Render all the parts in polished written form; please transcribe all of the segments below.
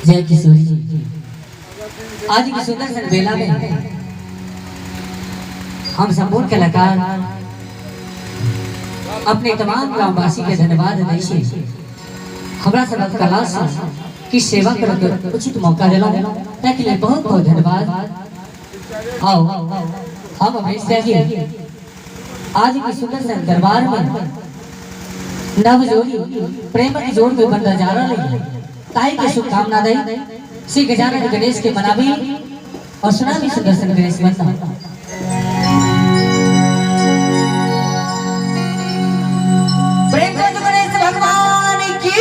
जय किशोर जी। आज की सुंदर सन बेला में हम संपूर्ण कलाकार अपने तमाम ग्रामवासी के धन्यवाद देशे हमरा सब कला की सेवा कर उचित मौका दिला ताकि लिए बहुत बहुत धन्यवाद। आओ हम हमेशा ही आज की सुंदर सन दरबार में नव जोड़ी प्रेम की जोड़ में बंदा जा रहा है ताई के शुभकामना दे श्री गजानन गणेश के मनावी और सुनावी सुदर्शन गणेश बंदा। प्रेम से गणेश भगवान की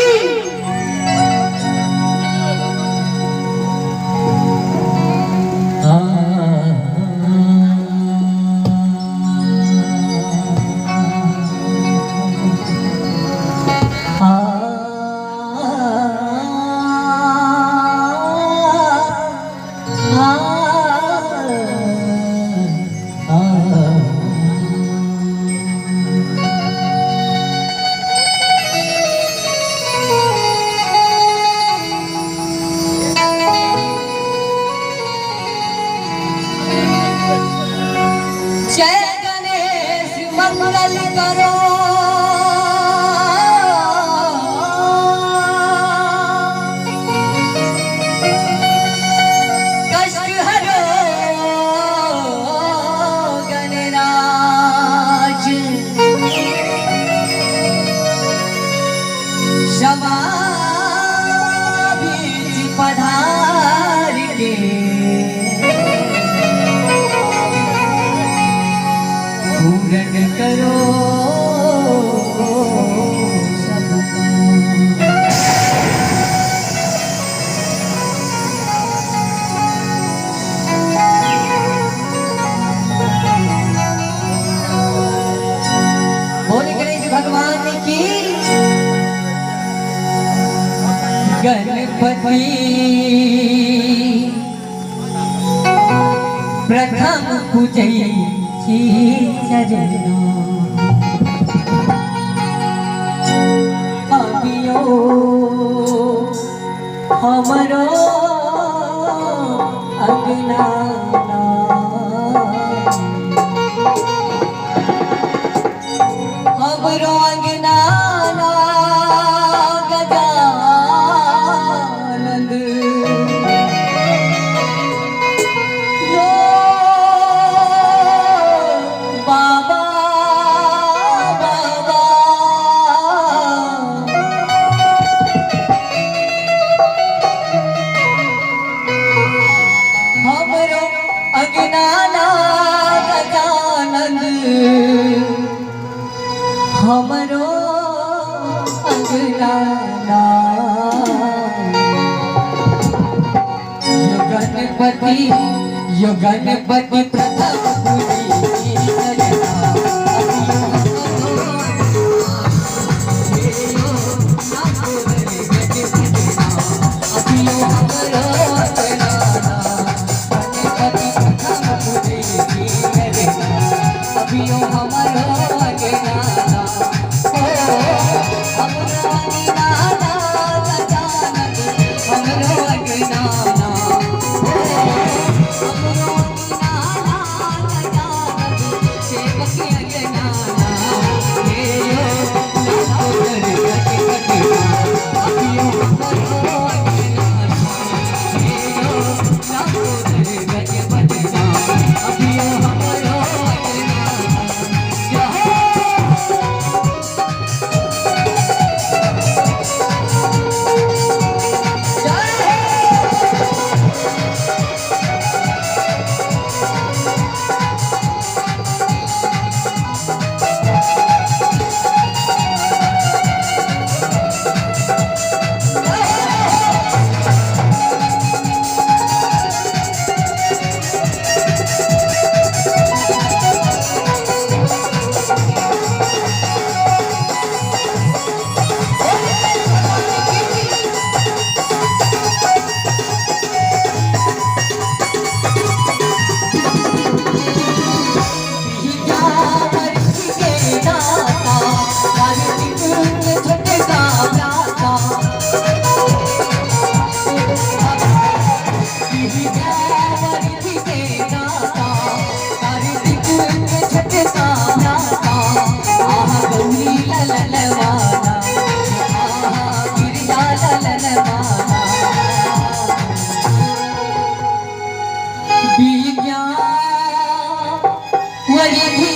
मंगल करो कष्ट हरो गणराज क्षमा बीच पधार के पूर्ण करो बोले गणेश भगवान की गणपति प्रथम पूजई चरणों अभियो हमरो अगना हमरो अगना गजानन हमरो अगना यो गणपति प्रथम पूजी वही थी